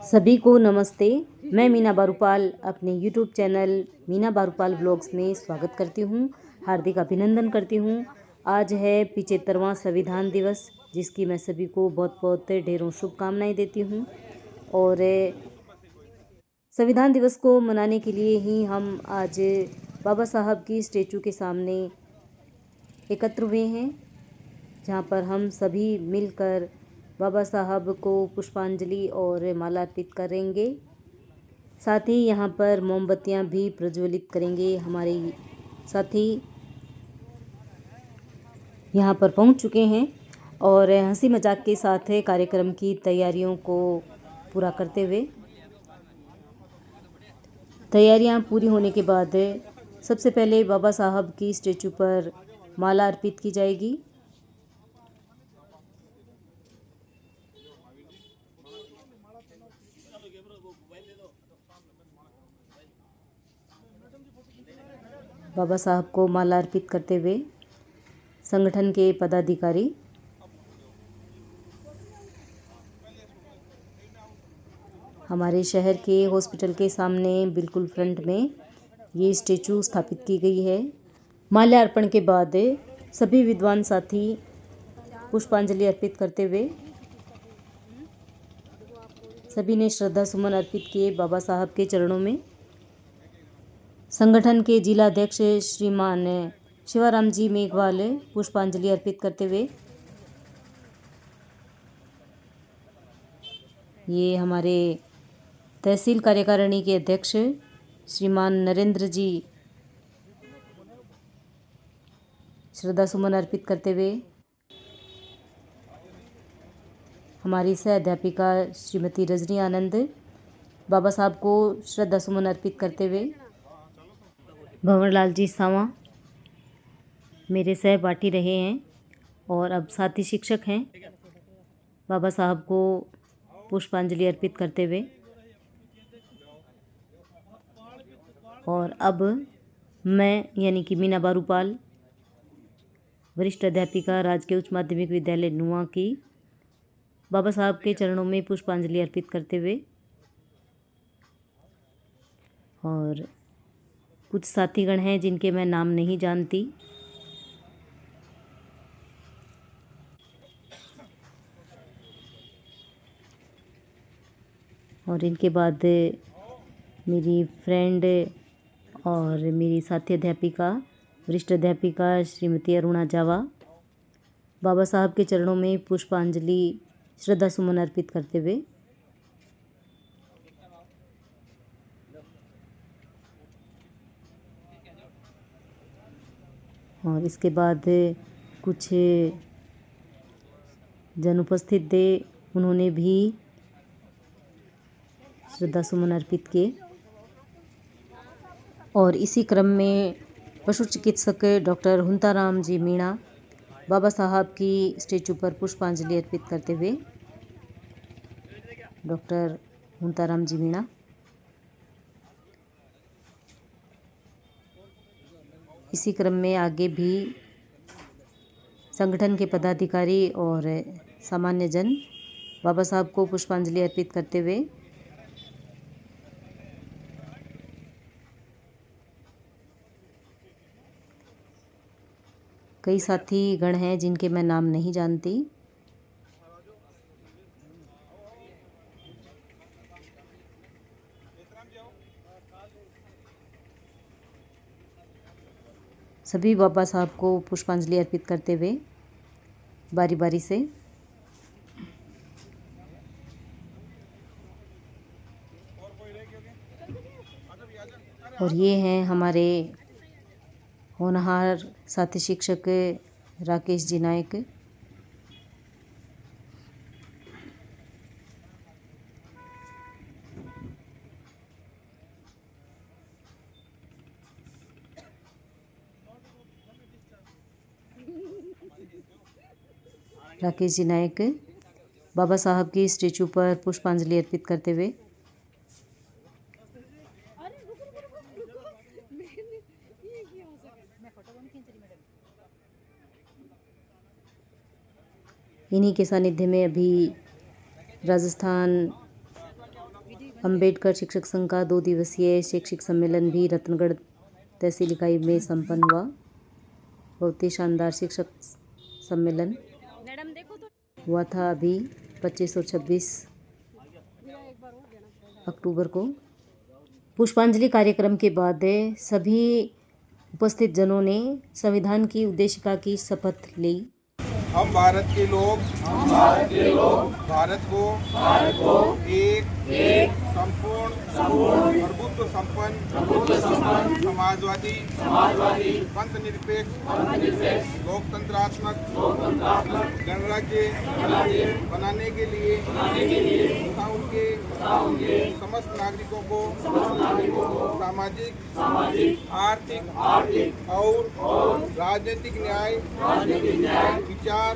सभी को नमस्ते। मैं मीना बारूपाल अपने YouTube channel Meena Barupal blogs में स्वागत करती हूँ, हार्दिक अभिनंदन करती हूँ। आज है 75वां संविधान दिवस, जिसकी मैं सभी को बहुत बहुत ढेरों शुभकामनाएं देती हूँ। और संविधान दिवस को मनाने के लिए ही हम आज बाबा साहब की स्टैचू के सामने एकत्र हुए हैं, जहाँ पर हम सभी मिलकर बाबा साहब को पुष्पांजलि और माला अर्पित करेंगे। साथ ही यहाँ पर मोमबत्तियाँ भी प्रज्वलित करेंगे। हमारे साथी यहाँ पर पहुँच चुके हैं और हंसी मजाक के साथ कार्यक्रम की तैयारियों को पूरा करते हुए, तैयारियाँ पूरी होने के बाद सबसे पहले बाबा साहब की स्टैचू पर माला अर्पित की जाएगी। बाबा साहब को माला अर्पित करते हुए संगठन के पदाधिकारी हमारे शहर के हॉस्पिटल के सामने बिल्कुल फ्रंट में ये स्टैचू स्थापित की गई है। माल्यार्पण के बाद सभी विद्वान साथी पुष्पांजलि अर्पित करते हुए सभी ने श्रद्धा सुमन अर्पित किए बाबा साहब के चरणों में। संगठन के जिला अध्यक्ष श्रीमान शिवाराम जी मेघवाल पुष्पांजलि अर्पित करते हुए, ये हमारे तहसील कार्यकारिणी के अध्यक्ष श्रीमान नरेंद्र जी श्रद्धा सुमन अर्पित करते हुए, हमारी सह अध्यापिका श्रीमती रजनी आनंद बाबा साहब को श्रद्धा सुमन अर्पित करते हुए, भंवरलाल जी सावा मेरे सहपाठी रहे हैं और अब साथी शिक्षक हैं, बाबा साहब को पुष्पांजलि अर्पित करते हुए। और अब मैं यानी कि मीना बारूपाल, वरिष्ठ अध्यापिका राजकीय उच्च माध्यमिक विद्यालय नुआ की, बाबा साहब के चरणों में पुष्पांजलि अर्पित करते हुए और कुछ साथीगण हैं जिनके मैं नाम नहीं जानती, और इनके बाद मेरी फ्रेंड और मेरी साथी अध्यापिका वरिष्ठ अध्यापिका श्रीमती अरुणा जावा बाबा साहब के चरणों में पुष्पांजलि श्रद्धा सुमन अर्पित करते हुए, और इसके बाद कुछ जन उपस्थित थे, उन्होंने भी श्रद्धा सुमन अर्पित किए। और इसी क्रम में पशु चिकित्सक डॉक्टर हुंताराम जी मीणा बाबा साहब की स्टैचू पर पुष्पांजलि अर्पित करते हुए, डॉक्टर हुंताराम जी मीणा। इसी क्रम में आगे भी संगठन के पदाधिकारी और सामान्य जन बाबा साहब को पुष्पांजलि अर्पित करते हुए, कई साथी गण हैं जिनके मैं नाम नहीं जानती। सभी बाबा साहब को पुष्पांजलि अर्पित करते हुए बारी बारी से, और ये हैं हमारे होनहार साथी शिक्षक राकेश जी नायक, राकेश जी नायक बाबा साहब की स्टैचू पर पुष्पांजलि अर्पित करते हुए, इन्हीं के सानिध्य में अभी राजस्थान अंबेडकर शिक्षक संघ का 2 दिवसीय शैक्षिक सम्मेलन भी रतनगढ़ तहसील इकाई में संपन्न हुआ। बहुत ही शानदार शिक्षक सम्मेलन हुआ था अभी 25 और 26 अक्टूबर को। पुष्पांजलि कार्यक्रम के बाद सभी उपस्थित जनों ने संविधान की उद्देशिका की शपथ ली। हम भारत के लोग भारत को एक संपूर्ण प्रभुत्व संपन्न समाजवादी पंथ निरपेक्ष लोकतंत्रात्मक गणराज्य बनाने के लिए तथा उनके समस्त नागरिकों को सामाजिक आर्थिक और राजनीतिक न्याय विचार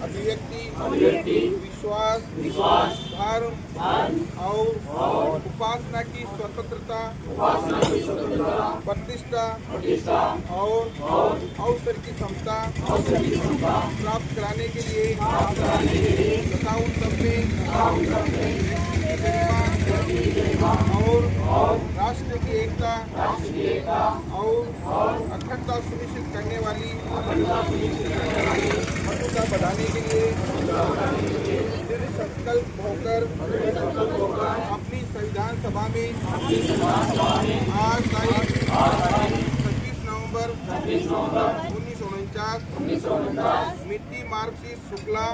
अभिव्यक्ति विश्वास धर्म और उपासना की स्वतंत्रता प्रतिष्ठा और अवसर की क्षमता प्राप्त कराने के लिए तथा उन सब में और राष्ट्र की एकता और अखंडता सुनिश्चित करने वाली मर्यादा बढ़ाने के लिए दृढ़ संकल्प होकर अपनी संविधान सभा में आज तारीख 26 नवंबर 1949 मिट्टी मार्क्सिस्ट शुक्ला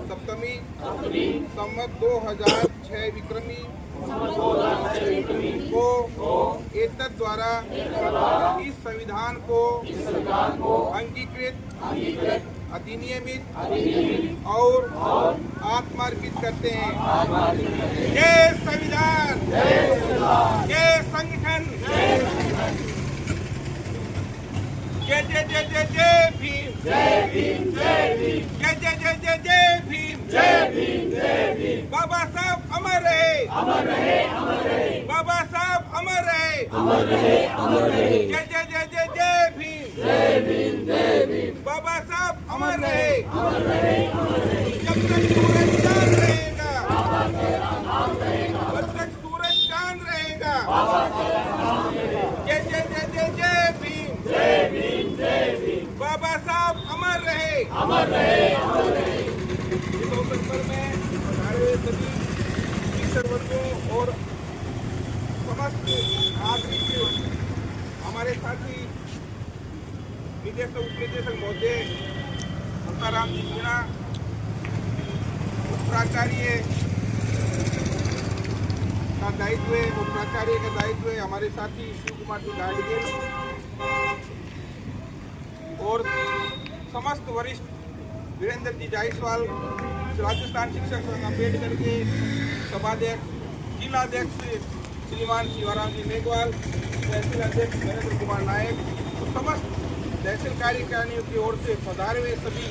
सप्तमी संवत 2006 विक्रमी को एतद द्वारा इस संविधान को अंगीकृत अधिनियमित और आत्मार्पित करते हैं। जय संविधान, जय संगठन, जय जय जय जय जय भीम, जय भीम, जय भीम, जय जय जय जय जय भीम, जय भीम, जय भीम। बाबा साहब अमर रहे, अमर रहे, अमर रहे। बाबा साहब अमर रहे, अमर रहे, अमर रहे। जय जय जय जय जय भीम, जय भीम, जय भीम। बाबा साहब अमर रहे, अमर रहे, अमर रहे। जब तक सूरज चांद रहेगा, बाबा तेरा नाम रहेगा। जब तक सूरज चांद रहेगा, बाबा तेरा नाम रहेगा। जय जय जय जय जय भीम, जय भीम, जय भीम। बाबा साहब अमर रहे, अमर रहे, अमर रहे। इस अवसर पर मैं हमारे सभी शिक्षक वर्गों और समस्त नागरिक हमारे साथी निदेशक उपनिदेशक महोदय मुक्ताराम जी मीणा, प्राचार्य का दायित्व हमारे साथी शिव कुमार जी गाड़ियल और समस्त वरिष्ठ वीरेंद्र जी जायसवाल, राजस्थान शिक्षक संघ अम्बेडकर के सभाध्यक्ष जिलाध्यक्ष श्रीमान शिवराम जी मेघवाल, तहसील अध्यक्ष नरेंद्र कुमार नायक और समस्त तहसील कार्यकारिणियों की ओर से पधारे हुए सभी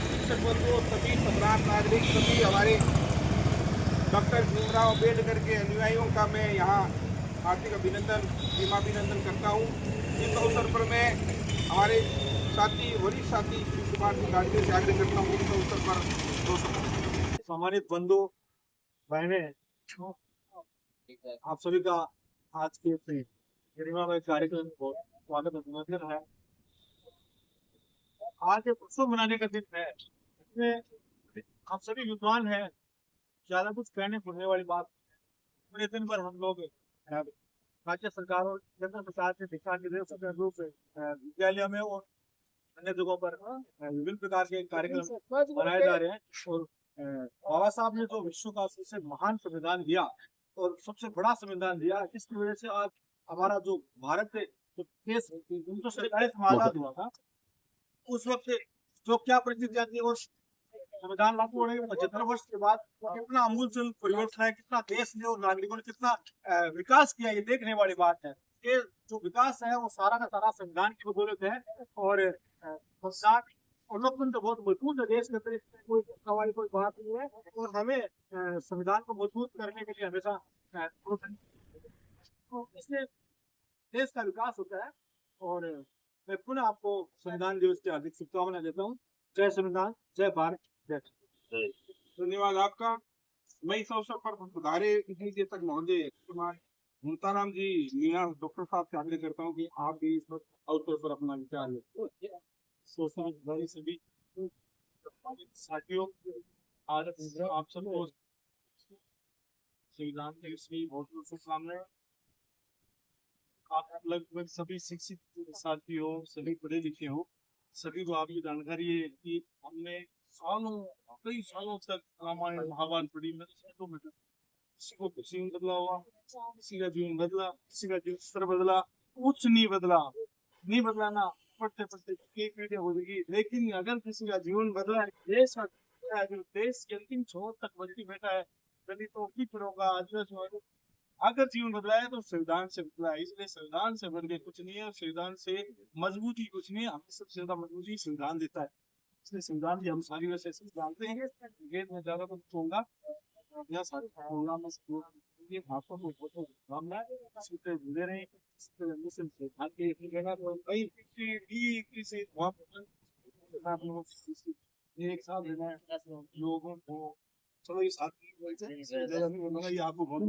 शिक्षक वर्गों, सभी सम्राट नागरिक, सभी हमारे डॉक्टर भीमराव अम्बेडकर के अनुयायियों का मैं यहाँ हार्दिक अभिनंदन प्रेमाभिनंदन करता हूँ। इस अवसर पर मैं हमारे साथी वरिष्ठ साथी शिव कुमार जी गाड़ियों से आग्रह करता हूँ इस अवसर पर सम्मानित बंधु बहने, आप सभी का आज के गरिमामय कार्यक्रम में बहुत स्वागत अभिनंदन है। आज एक उत्सव मनाने का दिन है, इसमें हम सभी विद्वान हैं, ज्यादा कुछ कहने सुनने वाली बात। पूरे दिन पर हम लोग राज्य सरकार और केंद्र सरकार के दिशा निर्देशों के अनुरूप विद्यालय में और अन्य जगहों पर विभिन्न प्रकार के कार्यक्रम मनाए जा रहे हैं। और बाबा साहब ने जो विश्व का सबसे महान संविधान दिया और सबसे बड़ा संविधान दिया, जिसकी वजह से आज हमारा जो भारत देश 1947 में आजाद हुआ था, उस वक्त जो क्या परिस्थितियां थी और संविधान लागू होने के 75 वर्ष के बाद कितना आमूलचूल परिवर्तन है, कितना देश ने और नागरिकों ने कितना विकास किया, ये देखने वाली बात है। ये जो विकास है वो सारा का सारा संविधान की बदौलत है। और संविधान और लोकतंत्र बहुत मजबूत है देश के अंदर, कोई सवाल कोई बात नहीं है। और हमें संविधान को मजबूत करने के लिए हमेशा इससे देश का विकास होता है। और मैं पुनः आपको संविधान दिवस की हार्दिक शुभकामनाएं देता हूँ। जय संविधान, जय भारत, जय। धन्यवाद आपका। मैं इस अवसर पर सुधारे इतनी देर तक महोदय श्रीमान मुल्ताराम जी मीना डॉक्टर साहब से आग्रह करता हूँ कि आप भी इस अवसर पर अपना विचार लें। सोशल भाई सभी साथियों, आज आप सबको संविधान दिवस की बहुत बहुत शुभकामनाएं। आप लगभग सभी शिक्षित साथी हो, सभी पढ़े लिखे हो, सभी को आपकी जानकारी है कि हमने कई सालों तक रामायण महाभारत पढ़ी, किसी को कुछ नहीं बदला हुआ, किसी का जीवन बदला, किसी का जीवन स्तर बदला, कुछ नहीं बदला ना पढ़ते पढ़ते कई पीढ़ियां हो गई। लेकिन अगर किसी का जीवन बदला है, देश का जो देश के अंतिम छोर तक बल्कि बैठा है, दलितों की पढ़ोगा, आदिवासी, अगर जीवन बदला है तो संविधान से बदला है। इसलिए संविधान से बढ़ के कुछ नहीं है, संविधान से मजबूती कुछ नहीं है, हमें सबसे ज्यादा मजबूती संविधान देता है। इसलिए संविधान की हम सारी वैसे जानते हैं। गेट में ज्यादा कुछ होगा या सारी प्रोग्राम में ये भाषा को भावना सीधे जुड़े रहे संविधान के एक जगह तो कई भी से एक साथ लोगों को चलो ये साथ ये आपको बहुत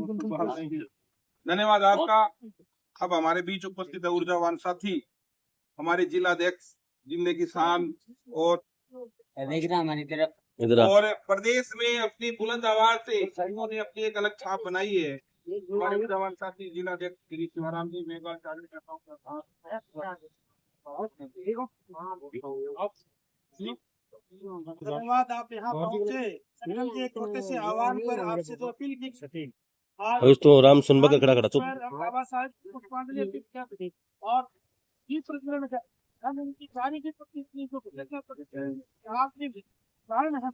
धन्यवाद आपका। अब हमारे बीच उपस्थित है ऊर्जावान साथी, हमारे जिला अध्यक्ष जिले की शान और प्रदेश में अपनी बुलंद आवाज से उन्होंने अपनी एक अलग छाप बनाई है। हमारे ऊर्जावान साथी जिला अध्यक्ष श्री शिवराम जी, मैं धन्यवाद। आप यहाँ पहुँचे संगम के एक छोटे से आह्वान पर आपसे तो अपील की आज तो राम सुनबा का खड़ा चुप बाबा साहब पुष्पांजलि अर्पित किया और इस प्रकरण में हम इनकी सारी की आपकी कारण है।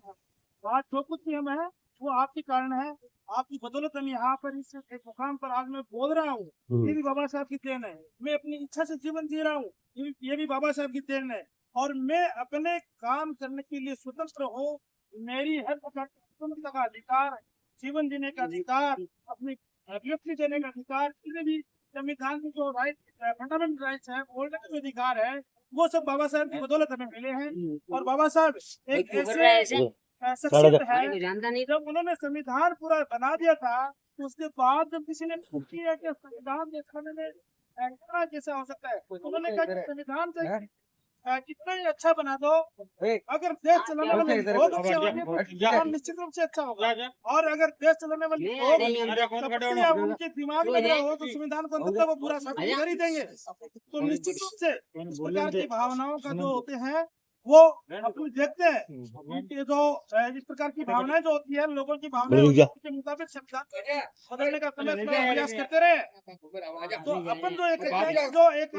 बात जो कुछ भी हम है वो आपके कारण है, आपकी बदौलत हम यहाँ पर इस एक मुकाम पर आज मैं बोल रहा हूँ। ये भी बाबा साहब की देन है। मैं अपनी इच्छा से जीवन जी रहा हूँ, ये भी बाबा साहब की देन है। और मैं अपने काम करने के लिए स्वतंत्र हूँ। मेरी हर प्रकार की स्वतंत्रता का अधिकार, जीवन जीने का अधिकार, अपनी अभिव्यक्ति देने का अधिकार, किसी भी संविधान की जो राइट फंडामेंटल राइट्स है, बोलने का जो अधिकार है, वो सब बाबा साहब की बदौलत हमें मिले हैं। और बाबा साहब एक ऐसे शख्सियत है जब उन्होंने संविधान पूरा बना दिया था, उसके बाद जब किसी ने पूछा कि संविधान देखने में कैसा हो सकता है, उन्होंने कहा संविधान से कितना ही अच्छा बना दो, अगर देश चलाने वाले लोग अच्छे होंगे निश्चित रूप से अच्छा होगा। और अगर देश चलाने वाले लोग उनके दिमाग में हो तो संविधान को अंततः वो पूरा साबित कर ही देंगे। तो निश्चित रूप से इस प्रकार की भावनाओं का जो होते हैं वो अपन देखते हैं, उनके जो इस प्रकार की भावनाएं जो होती है, लोगों की भावनाएं के मुताबिक संविधान बदलने का समय प्रयास करते रहे। तो अपन जो एक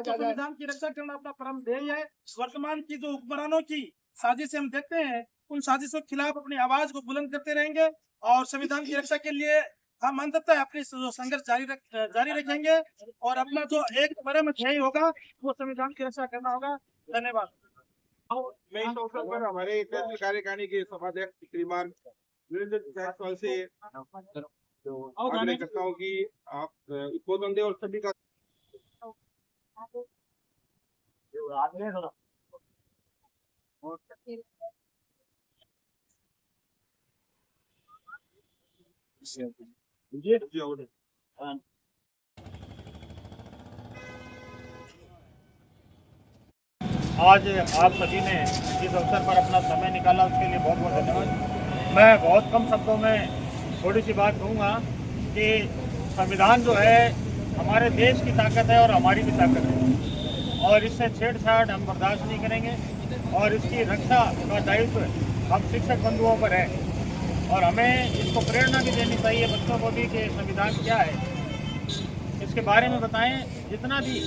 संविधान की रक्षा करना अपना परम ध्येय है। वर्तमान की जो हुक्मरानों की साजिश हम देखते हैं, उन साजिशों के खिलाफ अपनी आवाज को बुलंद करते रहेंगे और संविधान की रक्षा के लिए हम अंततः अपनी संघर्ष जारी रखेंगे। और अपना जो एक बड़े में ध्येय होगा वो संविधान की रक्षा करना होगा। धन्यवाद। मैं इस अवसर पर हमारे कार्यकारिणी के सभाध्यक्ष श्रीमान वीरेंद्र जायसवाल से आग्रह करता हूँ कि आप उद्बोधन दें और सभी का आज आप सभी ने इस अवसर पर अपना समय निकाला, उसके लिए बहुत बहुत धन्यवाद। मैं बहुत कम शब्दों में थोड़ी सी बात कहूँगा कि संविधान जो है हमारे देश की ताकत है और हमारी भी ताकत है, और इससे छेड़छाड़ हम बर्दाश्त नहीं करेंगे। और इसकी रक्षा का दायित्व हम शिक्षक बंधुओं पर है, और हमें इसको प्रेरणा भी देनी चाहिए बच्चों को भी कि संविधान क्या है, इसके बारे में बताएं। जितना भी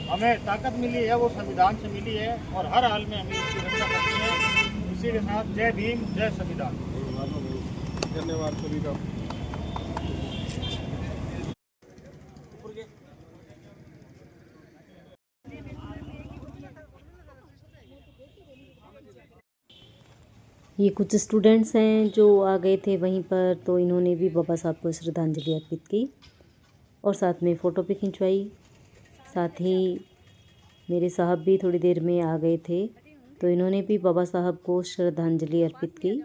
हमें ताकत मिली है वो संविधान से मिली है, और हर हाल में हमें इसकी रक्षा करनी है। इसी के साथ जय भीम, जय संविधान। धन्यवाद सभी का। ये कुछ स्टूडेंट्स हैं जो आ गए थे वहीं पर, तो इन्होंने भी बाबा साहब को श्रद्धांजलि अर्पित की और साथ में फ़ोटो भी खिंचवाई। साथ ही मेरे साहब भी थोड़ी देर में आ गए थे तो इन्होंने भी बाबा साहब को श्रद्धांजलि अर्पित की।